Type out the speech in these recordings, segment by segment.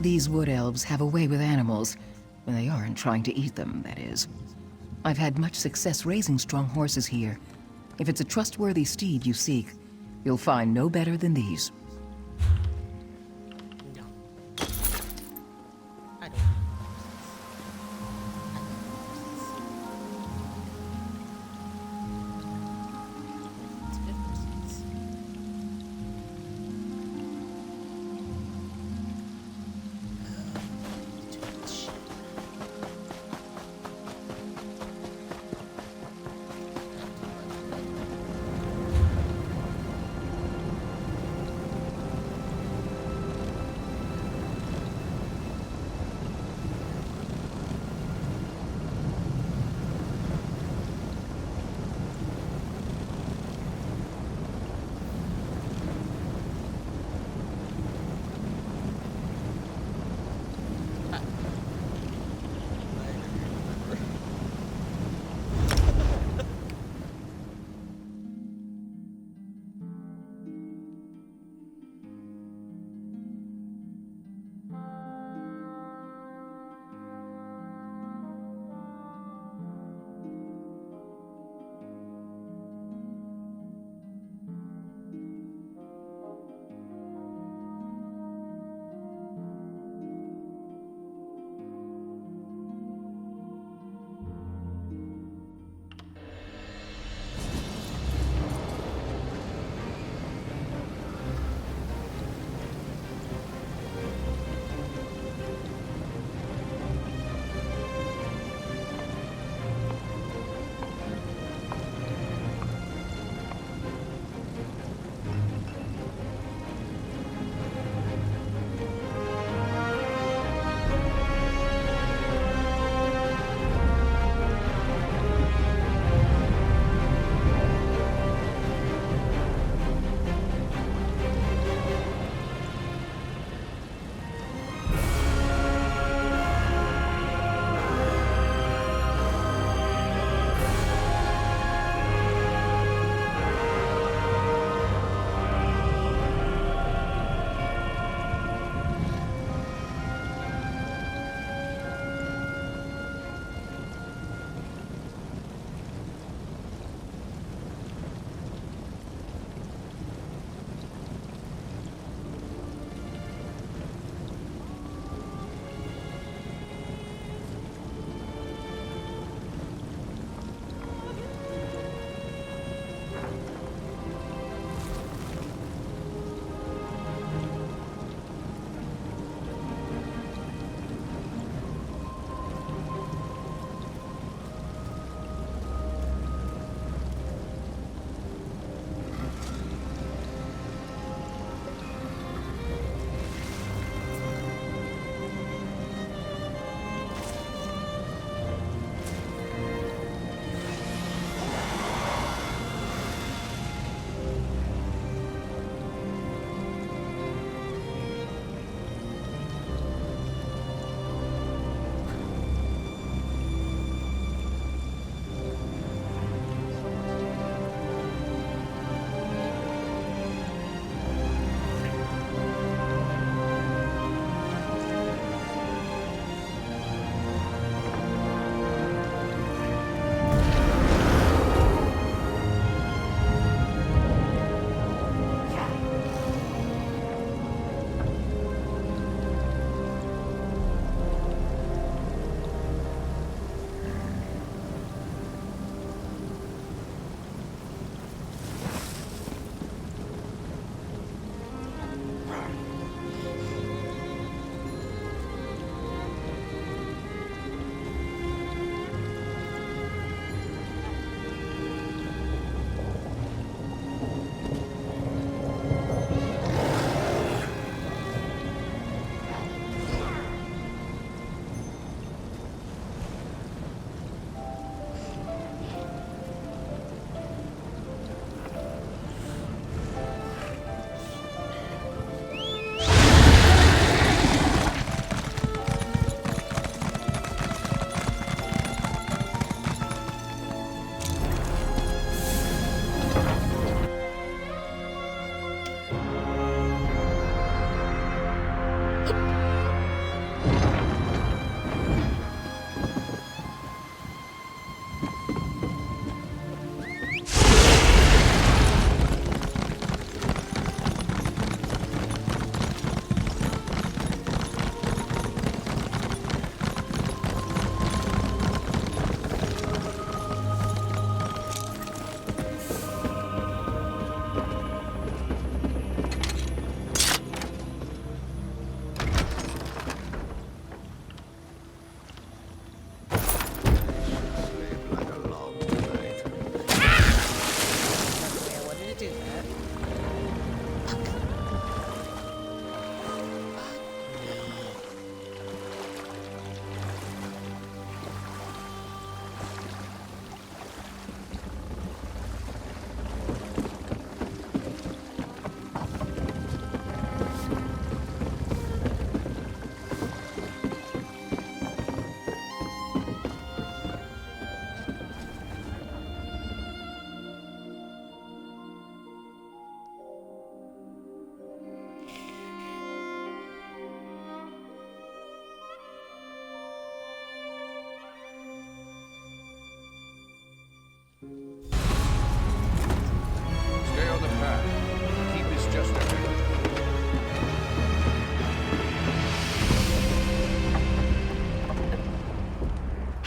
These wood elves have a way with animals, when they aren't trying to eat them, that is. I've had much success raising strong horses here. If it's a trustworthy steed you seek, you'll find no better than these. No. I don't. It's good horses. Too much shit.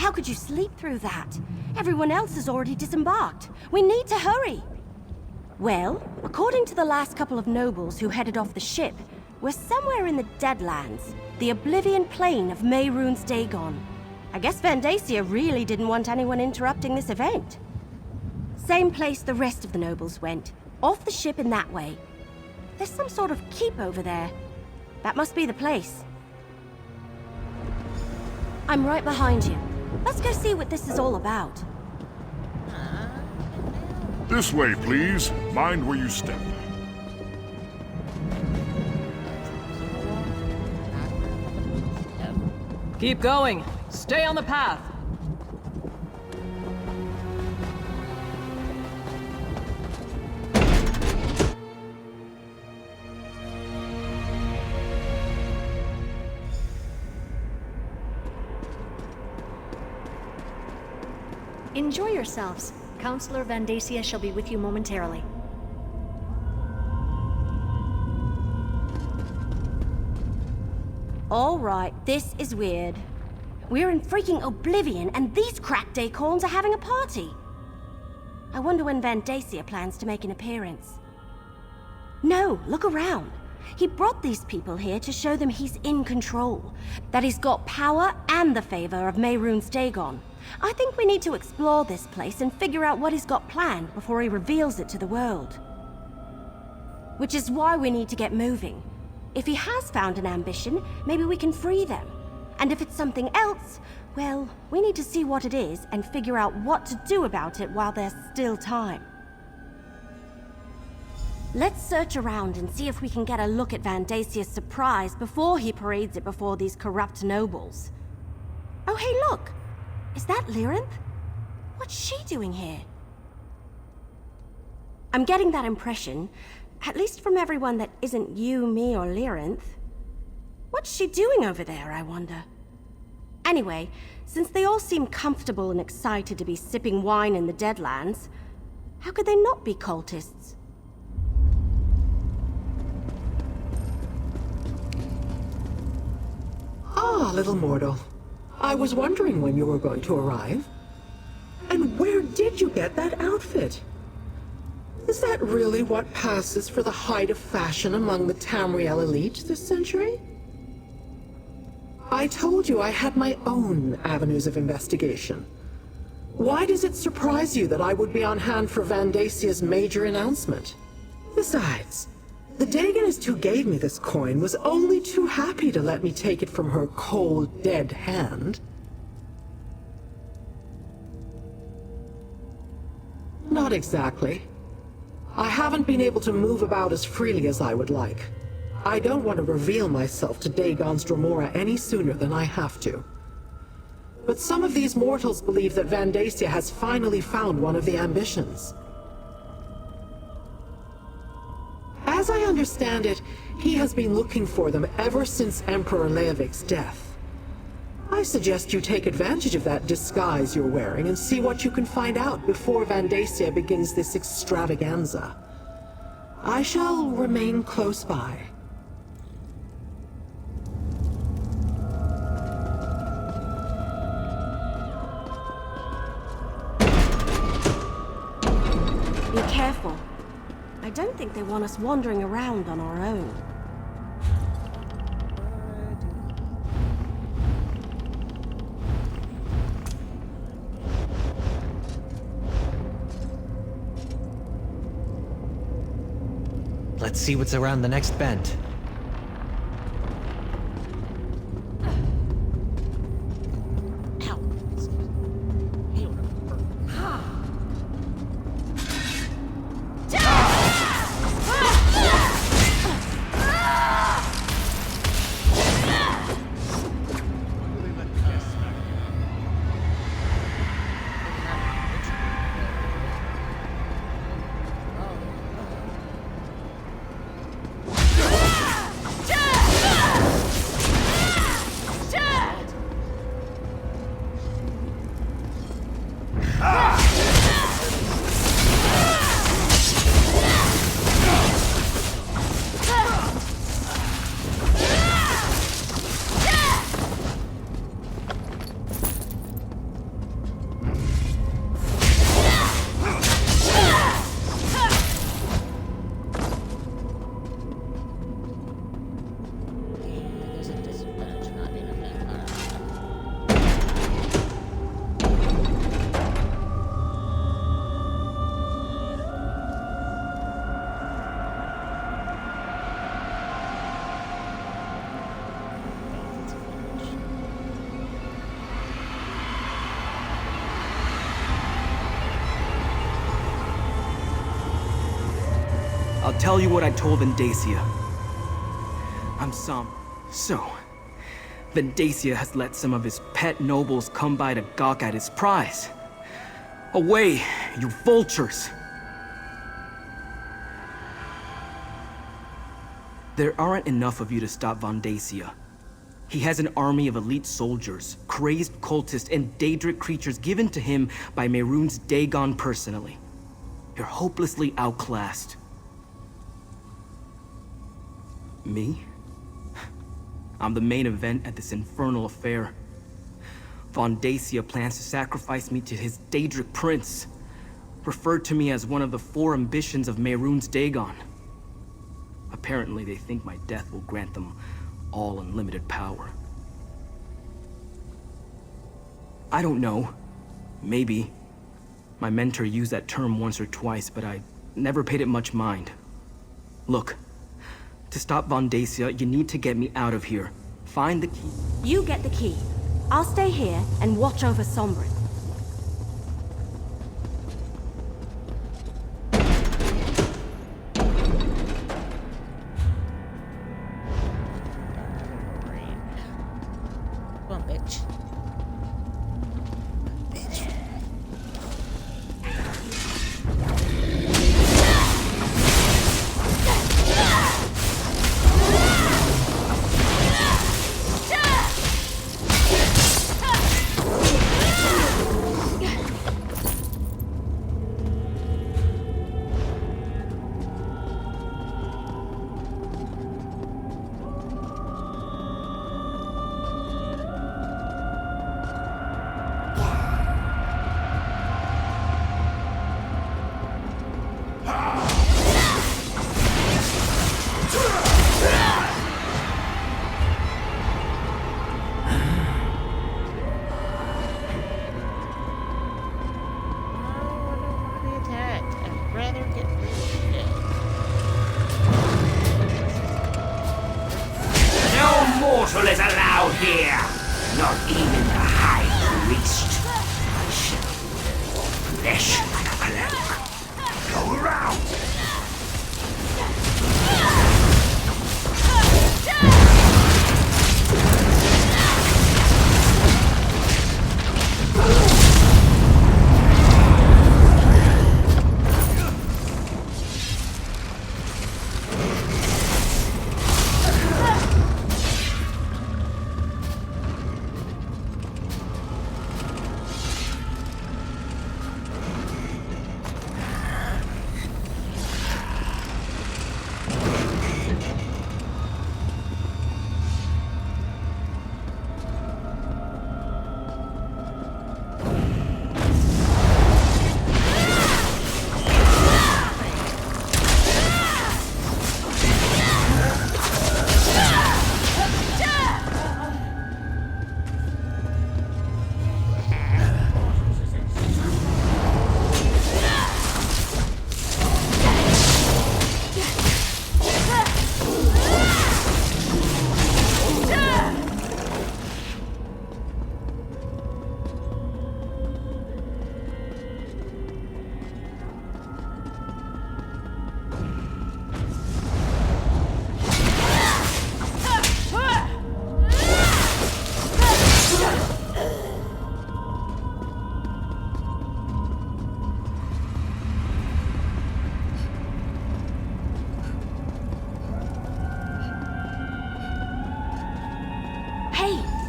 How could you sleep through that? Everyone else has already disembarked. We need to hurry. Well, according to the last couple of nobles who headed off the ship, we're somewhere in the Deadlands, the Oblivion Plain of Mehrunes Dagon. I guess Vandacia really didn't want anyone interrupting this event. Same place the rest of the nobles went, off the ship in that way. There's some sort of keep over there. That must be the place. I'm right behind you. Let's go see what this is all about. This way, please. Mind where you step. Keep going. Stay on the path. Enjoy yourselves. Counselor Vandacia shall be with you momentarily. All right, this is weird. We're in freaking Oblivion, and these cracked acorns are having a party. I wonder when Vandacia plans to make an appearance. No, look around. He brought these people here to show them he's in control, that he's got power and the favor of Mehrunes Dagon. I think we need to explore this place and figure out what he's got planned before he reveals it to the world. Which is why we need to get moving. If he has found an ambition, maybe we can free them. And if it's something else, well, we need to see what it is and figure out what to do about it while there's still time. Let's search around and see if we can get a look at Vandacia's surprise before he parades it before these corrupt nobles. Oh, hey, look! Is that Lyrinth? What's she doing here? I'm getting that impression, at least from everyone that isn't you, me, or Lyrinth. What's she doing over there, I wonder? Anyway, since they all seem comfortable and excited to be sipping wine in the Deadlands, how could they not be cultists? Ah, little mortal. I was wondering when you were going to arrive. And where did you get that outfit? Is that really what passes for the height of fashion among the Tamriel elite this century? I told you I had my own avenues of investigation. Why does it surprise you that I would be on hand for Vandacia's major announcement? Besides, the Dagonist who gave me this coin was only too happy to let me take it from her cold, dead hand. Not exactly. I haven't been able to move about as freely as I would like. I don't want to reveal myself to Dagon's Dromora any sooner than I have to. But some of these mortals believe that Vandacia has finally found one of the ambitions. As I understand it, he has been looking for them ever since Emperor Leovik's death. I suggest you take advantage of that disguise you're wearing and see what you can find out before Vandacia begins this extravaganza. I shall remain close by. Be careful. I don't think they want us wandering around on our own. Let's see what's around the next bend. Ow. He don't hurt. I'll tell you what I told Vendacia. I'm somber. So, Vendacia has let some of his pet nobles come by to gawk at his prize. Away, you vultures! There aren't enough of you to stop Vendacia. He has an army of elite soldiers, crazed cultists, and Daedric creatures given to him by Mehrunes Dagon personally. You're hopelessly outclassed. Me? I'm the main event at this infernal affair. Vendacia plans to sacrifice me to his Daedric prince, referred to me as one of the 4 ambitions of Mehrunes Dagon. Apparently, they think my death will grant them all unlimited power. I don't know. Maybe. My mentor used that term once or twice, but I never paid it much mind. Look, to stop Vendacia, you need to get me out of here. Find the key. You get the key. I'll stay here and watch over Sombrin. Come on, bitch. Bitch. Mortal is allowed here, not even the High Priest. I shall wear your flesh like a cloak. Go around.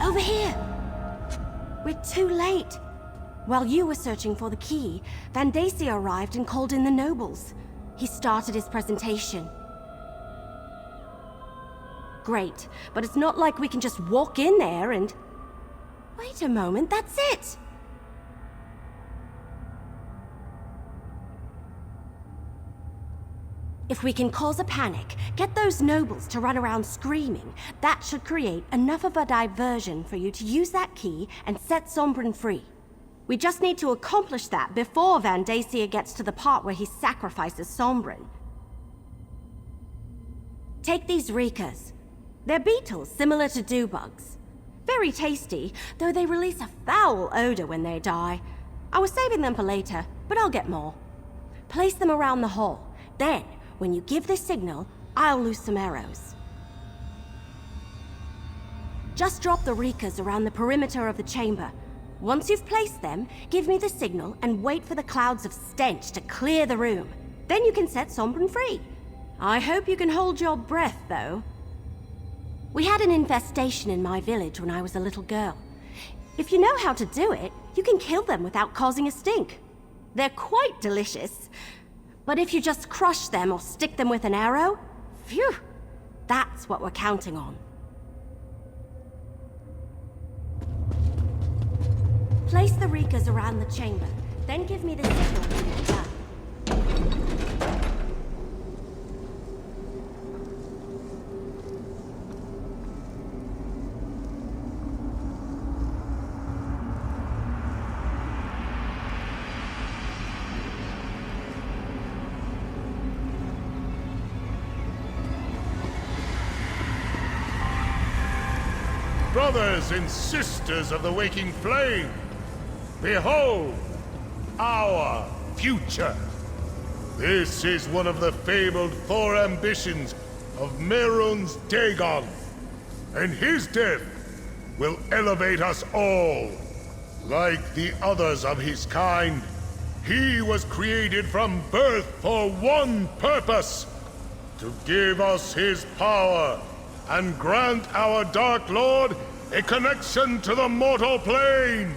Over here! We're too late. While you were searching for the key, Vendacia arrived and called in the nobles. He started his presentation. Great, but it's not like we can just walk in there and... Wait a moment, that's it! If we can cause a panic, get those nobles to run around screaming, that should create enough of a diversion for you to use that key and set Sombrin free. We just need to accomplish that before Vendacia gets to the part where he sacrifices Sombrin. Take these Reekers. They're beetles similar to dewbugs. Very tasty, though they release a foul odor when they die. I was saving them for later, but I'll get more. Place them around the hall. Then, When you give this signal, I'll loose some arrows. Just drop the Reekers around the perimeter of the chamber. Once you've placed them, give me the signal and wait for the clouds of stench to clear the room. Then you can set Sombren free. I hope you can hold your breath, though. We had an infestation in my village when I was a little girl. If you know how to do it, you can kill them without causing a stink. They're quite delicious. But if you just crush them or stick them with an arrow, phew, that's what we're counting on. Place the Reekers around the chamber, then give me the signal when you're done. Brothers and sisters of the waking flame, behold our future. This is one of the fabled 4 ambitions of Merun's Dagon, and his death will elevate us all. Like the others of his kind, he was created from birth for one purpose: to give us his power and grant our Dark Lord a connection to the mortal plane.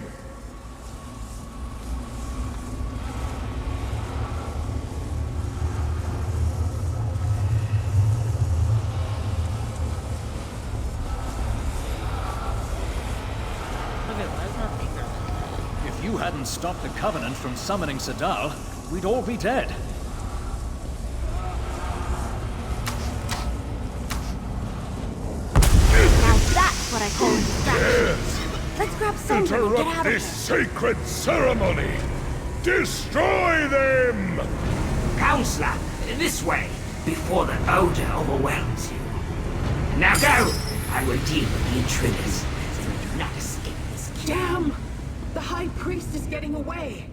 If you hadn't stopped the Covenant from summoning Sadal, we'd all be dead. What I call a distraction. Let's grab something and get out of here. This sacred ceremony! Destroy them! Counselor, this way, before the odor overwhelms you. Now go! I will deal with the intruders, so you do not escape this kill. Damn! The High Priest is getting away!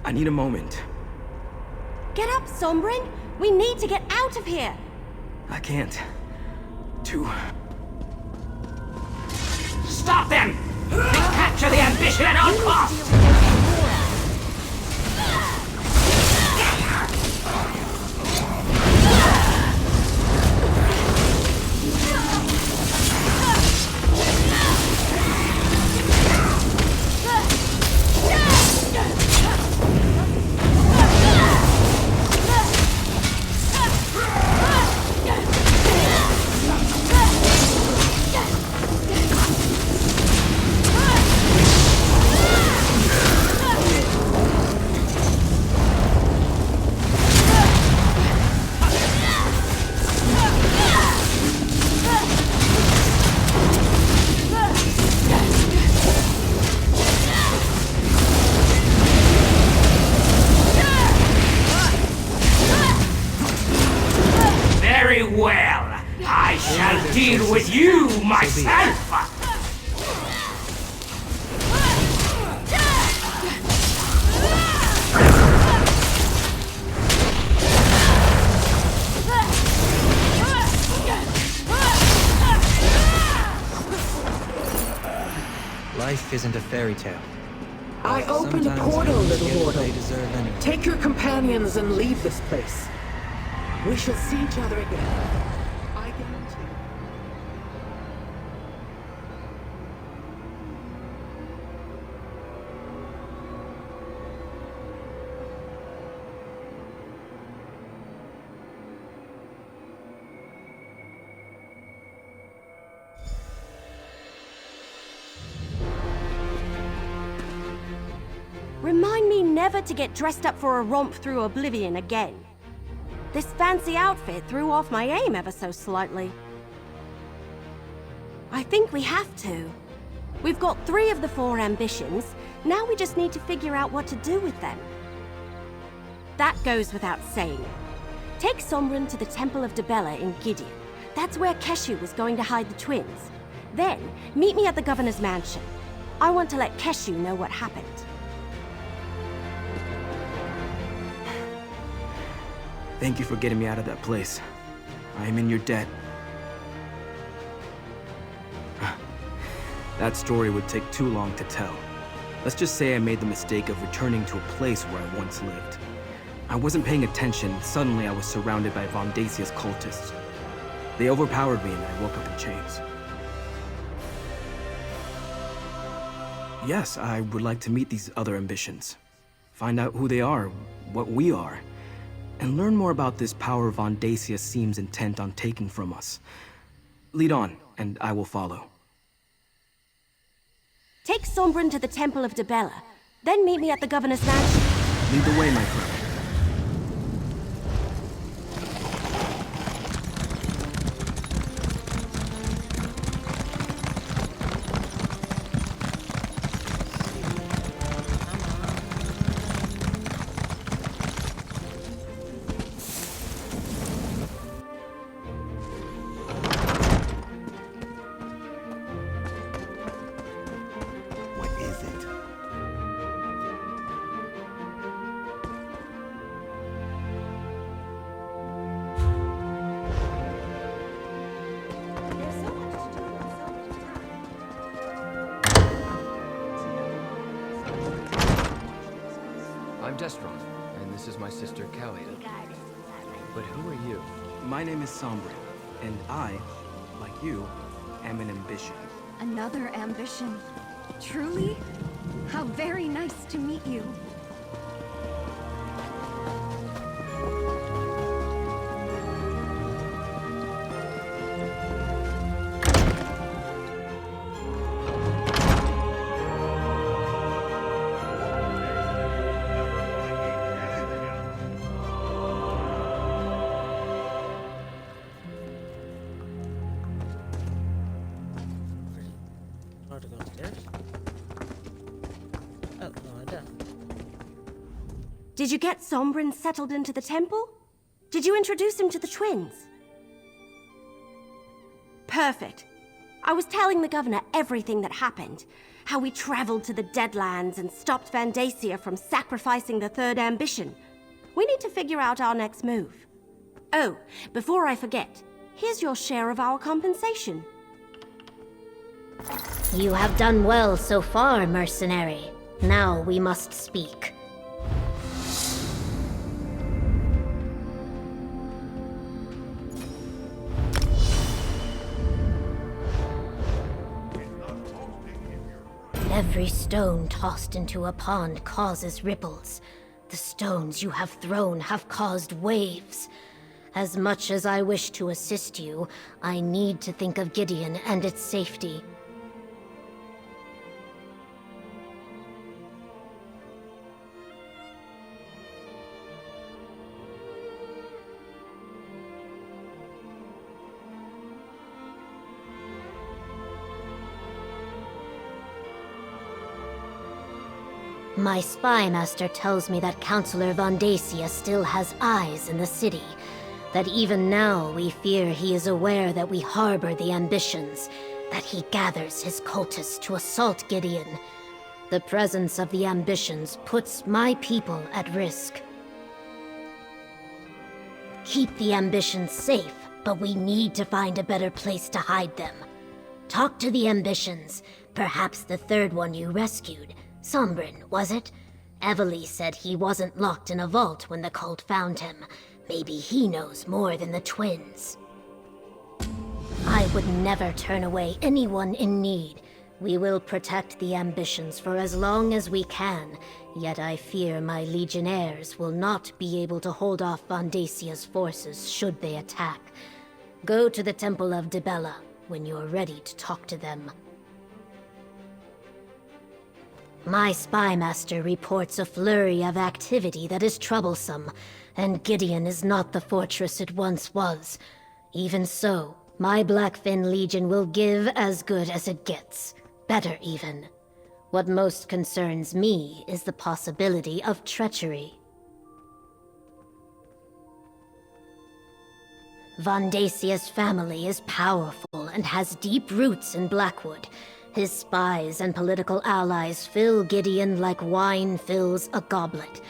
I need a moment. Get up, Sombren! We need to get out of here! I can't. Stop them! Capture the ambition at all costs! I shall deal with you myself! Life isn't a fairy tale. I opened a Sometimes portal, humans little get what mortal. they deserve anyway. Take your companions and leave this place. We shall see each other again. I guarantee. Remind me never to get dressed up for a romp through oblivion again. This fancy outfit threw off my aim ever so slightly. I think we have to. We've got 3 of the 4 ambitions. Now we just need to figure out what to do with them. That goes without saying. Take Sombrin to the Temple of Debella in Gideon. That's where Keshu was going to hide the twins. Then, meet me at the Governor's mansion. I want to let Keshu know what happened. Thank you for getting me out of that place. I am in your debt. That story would take too long to tell. Let's just say I made the mistake of returning to a place where I once lived. I wasn't paying attention, and suddenly I was surrounded by Vondasia's cultists. They overpowered me and I woke up in chains. Yes, I would like to meet these other ambitions. Find out who they are, what we are, and learn more about this power Vondacia seems intent on taking from us. Lead on, and I will follow. Take Sombrin to the Temple of Debella, then meet me at the Governor's mansion. Lead the way, my friend. I'm Destron, and this is my sister Kalia. But who are you? My name is Sombrin, and I, like you, am an ambition. Another ambition. Truly? How very nice to meet you. How to go upstairs? Oh, no, I don't. Did you get Sombrin settled into the temple? Did you introduce him to the twins? Perfect. I was telling the governor everything that happened. How we traveled to the Deadlands and stopped Vandacia from sacrificing the 3rd ambition. We need to figure out our next move. Oh, before I forget, here's your share of our compensation. You have done well so far, mercenary. Now we must speak. Every stone tossed into a pond causes ripples. The stones you have thrown have caused waves. As much as I wish to assist you, I need to think of Gideon and its safety. My spy master tells me that Counselor Vondacia still has eyes in the city. That even now we fear he is aware that we harbor the ambitions, that he gathers his cultists to assault Gideon. The presence of the ambitions puts my people at risk. Keep the ambitions safe, but we need to find a better place to hide them. Talk to the ambitions. Perhaps the third one you rescued. Sombrin, was it? Evely said he wasn't locked in a vault when the cult found him. Maybe he knows more than the twins. I would never turn away anyone in need. We will protect the ambitions for as long as we can, yet I fear my legionnaires will not be able to hold off Vandasia's forces should they attack. Go to the Temple of Dibella when you're ready to talk to them. My spy master reports a flurry of activity that is troublesome, and Gideon is not the fortress it once was. Even so, my Blackfin Legion will give as good as it gets. Better even. What most concerns me is the possibility of treachery. Vandasia's family is powerful and has deep roots in Blackwood. His spies and political allies fill Gideon like wine fills a goblet.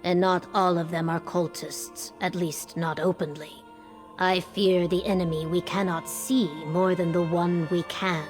And not all of them are cultists, at least not openly. I fear the enemy we cannot see more than the one we can.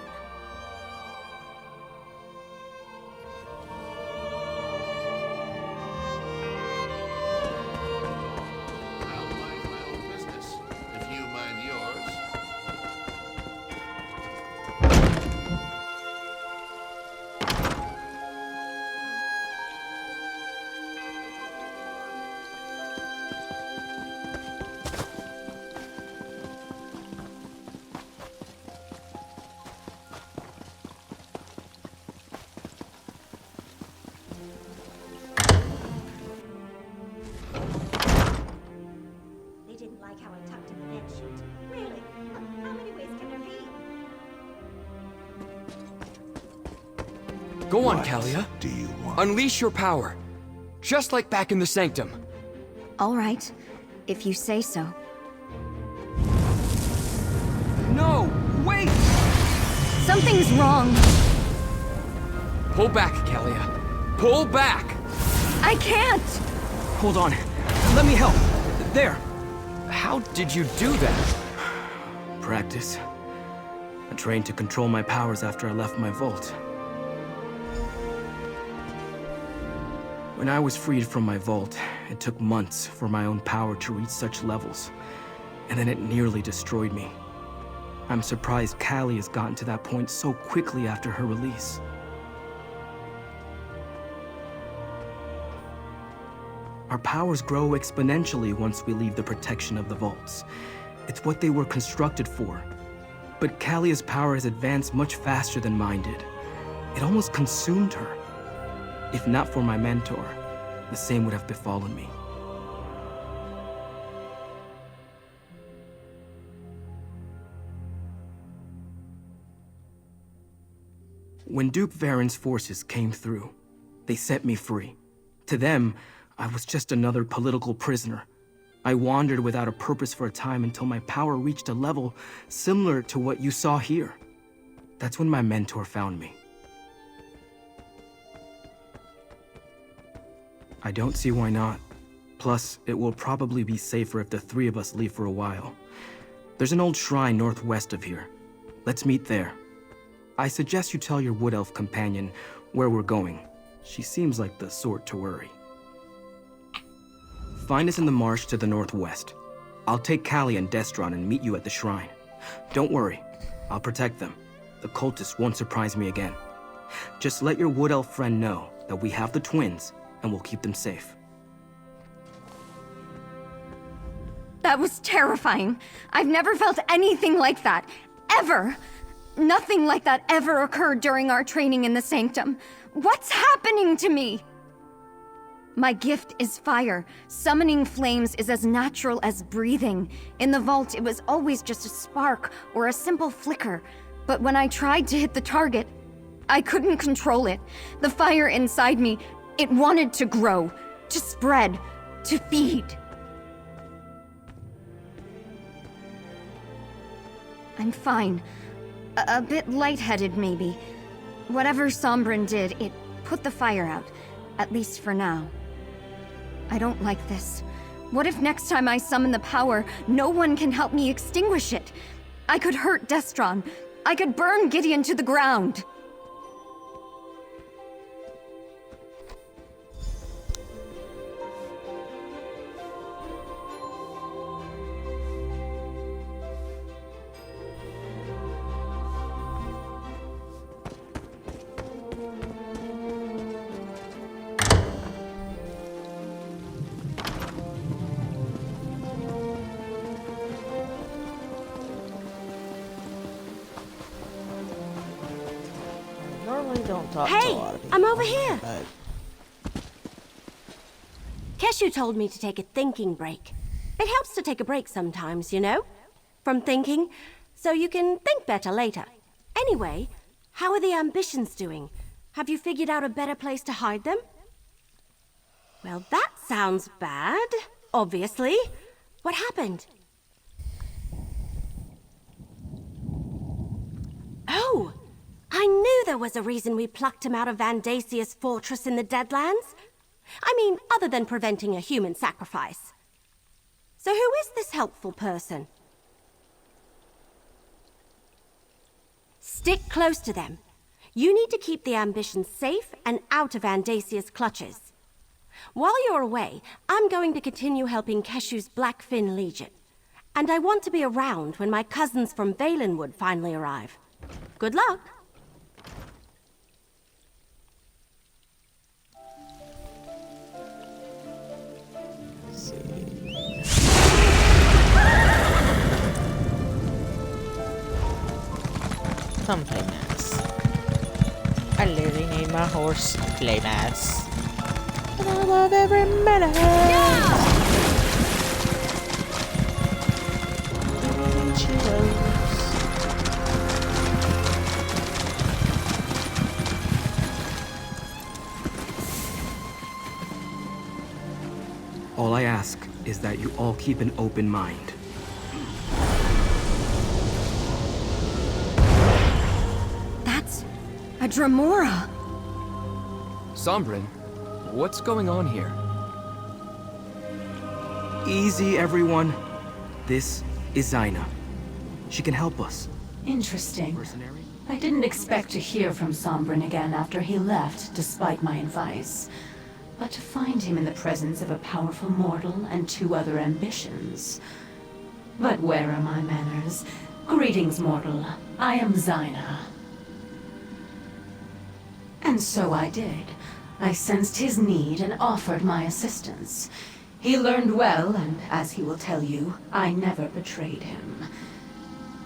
Go on, Kalia. Do you want? Unleash your power. Just like back in the Sanctum. All right, if you say so. No! Wait! Something's wrong. Pull back, Kalia. Pull back! I can't! Hold on. Let me help. There. How did you do that? Practice. I trained to control my powers after I left my vault. When I was freed from my vault, it took months for my own power to reach such levels, and then it nearly destroyed me. I'm surprised Callie has gotten to that point so quickly after her release. Our powers grow exponentially once we leave the protection of the vaults. It's what they were constructed for. But Calia's power has advanced much faster than mine did. It almost consumed her. If not for my mentor, the same would have befallen me. When Duke Varen's forces came through, they set me free. To them, I was just another political prisoner. I wandered without a purpose for a time until my power reached a level similar to what you saw here. That's when my mentor found me. I don't see why not. Plus, it will probably be safer if the three of us leave for a while. There's an old shrine northwest of here. Let's meet there. I suggest you tell your Wood Elf companion where we're going. She seems like the sort to worry. Find us in the marsh to the northwest. I'll take Callie and Destron and meet you at the shrine. Don't worry, I'll protect them. The cultists won't surprise me again. Just let your Wood Elf friend know that we have the twins, and we'll keep them safe. That was terrifying. I've never felt anything like that. Ever. Nothing like that ever occurred during our training in the Sanctum. What's happening to me? My gift is fire. Summoning flames is as natural as breathing. In the vault, it was always just a spark or a simple flicker. But when I tried to hit the target, I couldn't control it. The fire inside me, it wanted to grow, to spread, to feed. I'm fine. A bit lightheaded, maybe. Whatever Sombrin did, it put the fire out. At least for now. I don't like this. What if next time I summon the power, no one can help me extinguish it? I could hurt Destron. I could burn Gideon to the ground. Normally don't talk to Hey, a lot of people, I'm over here. but Keshu told me to take a thinking break. It helps to take a break sometimes, you know? From thinking, so you can think better later. Anyway, how are the ambitions doing? Have you figured out a better place to hide them? Well, that sounds bad, obviously. What happened? Oh! I knew there was a reason we plucked him out of Vandasia's fortress in the Deadlands. I mean, other than preventing a human sacrifice. So who is this helpful person? Stick close to them. You need to keep the ambitions safe and out of Vandasia's clutches. While you're away, I'm going to continue helping Keshu's Blackfin Legion. And I want to be around when my cousins from Valenwood finally arrive. Good luck! come play mass. I literally need my horse to play mass. And I love every minute. All I ask is that you all keep an open mind. That's a Dremora. Sombrin, what's going on here? Easy, everyone. This is Zaina. She can help us. Interesting. I didn't expect to hear from Sombrin again after he left, despite my advice. But to find him in the presence of a powerful mortal and 2 other ambitions. But where are my manners? Greetings, mortal. I am Zaina. And so I did. I sensed his need and offered my assistance. He learned well, and as he will tell you, I never betrayed him.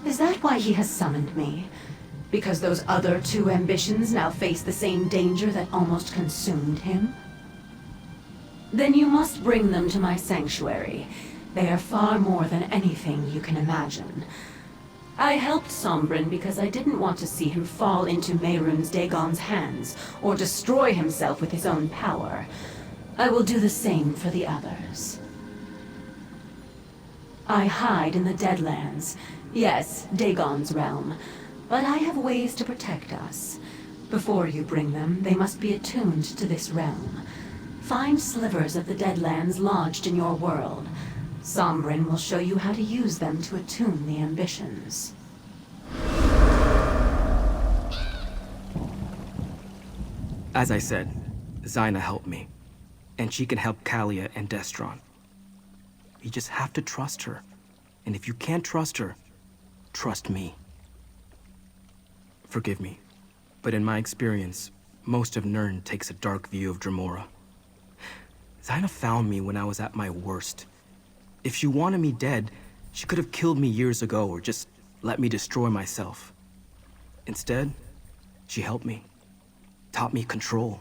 Is that why he has summoned me? Because those other 2 ambitions now face the same danger that almost consumed him? Then you must bring them to my sanctuary. They are far more than anything you can imagine. I helped Sombrin because I didn't want to see him fall into Mehrunes Dagon's hands, or destroy himself with his own power. I will do the same for the others. I hide in the Deadlands. Yes, Dagon's realm. But I have ways to protect us. Before you bring them, they must be attuned to this realm. Find slivers of the Deadlands lodged in your world. Sombrin will show you how to use them to attune the ambitions. As I said, Zaina helped me. And she can help Kalia and Destron. You just have to trust her. And if you can't trust her, trust me. Forgive me, but in my experience, most of Nirn takes a dark view of Dremora. Zaina found me when I was at my worst. If she wanted me dead, she could have killed me years ago or just let me destroy myself. Instead, she helped me, taught me control.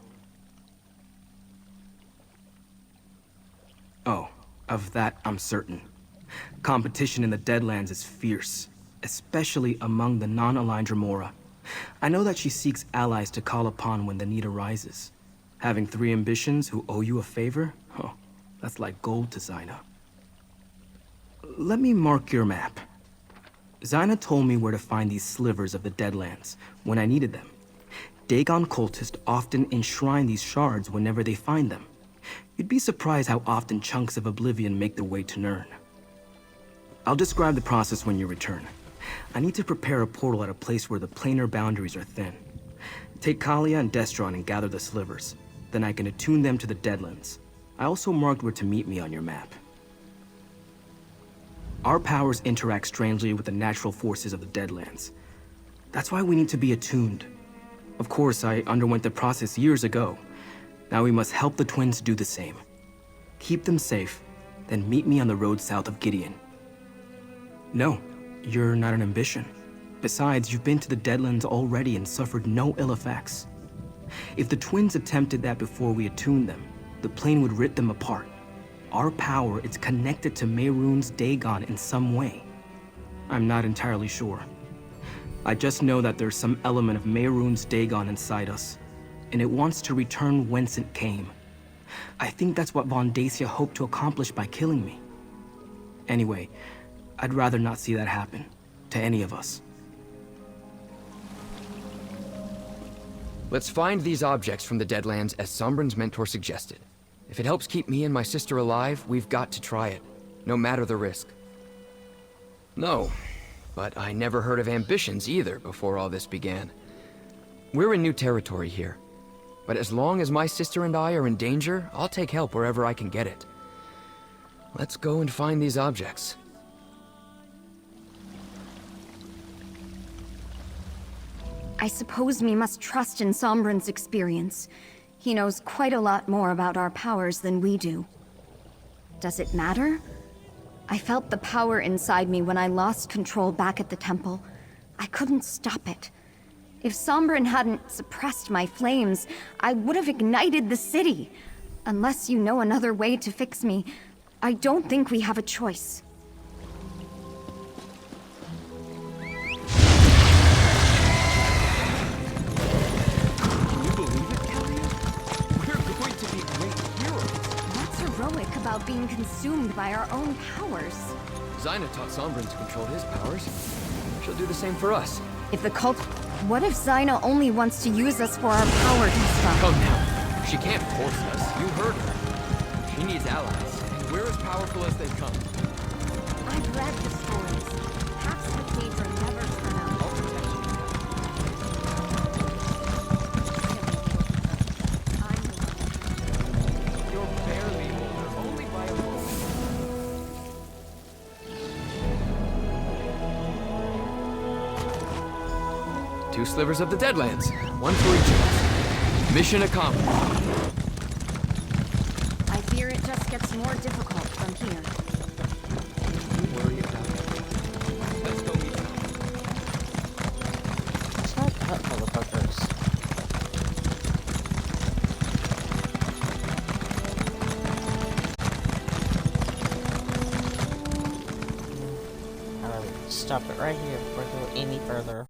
Oh, of that I'm certain. Competition in the Deadlands is fierce, especially among the non-aligned Dremora. I know that she seeks allies to call upon when the need arises. Having 3 ambitions who owe you a favor? Oh, that's like gold to Zaina. Let me mark your map. Zyna told me where to find these slivers of the Deadlands when I needed them. Dagon cultists often enshrine these shards whenever they find them. You'd be surprised how often chunks of oblivion make their way to Nirn. I'll describe the process when you return. I need to prepare a portal at a place where the planar boundaries are thin. Take Kalia and Destron and gather the slivers. Then I can attune them to the Deadlands. I also marked where to meet me on your map. Our powers interact strangely with the natural forces of the Deadlands. That's why we need to be attuned. Of course, I underwent the process years ago. Now we must help the twins do the same. Keep them safe, then meet me on the road south of Gideon. No, you're not an ambition. Besides, you've been to the Deadlands already and suffered no ill effects. If the twins attempted that before we attuned them, the plane would rip them apart. Our power is connected to Mehrunes Dagon in some way. I'm not entirely sure. I just know that there's some element of Mehrunes Dagon inside us, and it wants to return whence it came. I think that's what Von Dacia hoped to accomplish by killing me. Anyway, I'd rather not see that happen to any of us. Let's find these objects from the Deadlands as Sombrin's mentor suggested. If it helps keep me and my sister alive, we've got to try it, no matter the risk. No, but I never heard of ambitions either before all this began. We're in new territory here, but as long as my sister and I are in danger, I'll take help wherever I can get it. Let's go and find these objects. I suppose we must trust in Sombrin's experience. He knows quite a lot more about our powers than we do. Does it matter? I felt the power inside me when I lost control back at the temple. I couldn't stop it. If Sombrin hadn't suppressed my flames, I would have ignited the city. Unless you know another way to fix me, I don't think we have a choice. About being consumed by our own powers. Zyna taught Sombrin to control his powers. She'll do the same for us. If the cult... What if Zyna only wants to use us for our power to stuff? Come now. She can't force us. You heard her. She needs allies, and we're as powerful as they come. I've read the stories. Paths with Daedra never turn out. I'll protect you. You're barely older, only by a moment. Two slivers of the Deadlands, one for each of us. Mission accomplished. I fear it just gets more difficult from here. Don't worry about it. Let's go meet them. It's not that motherfuckers. Stop it right here before I go any further.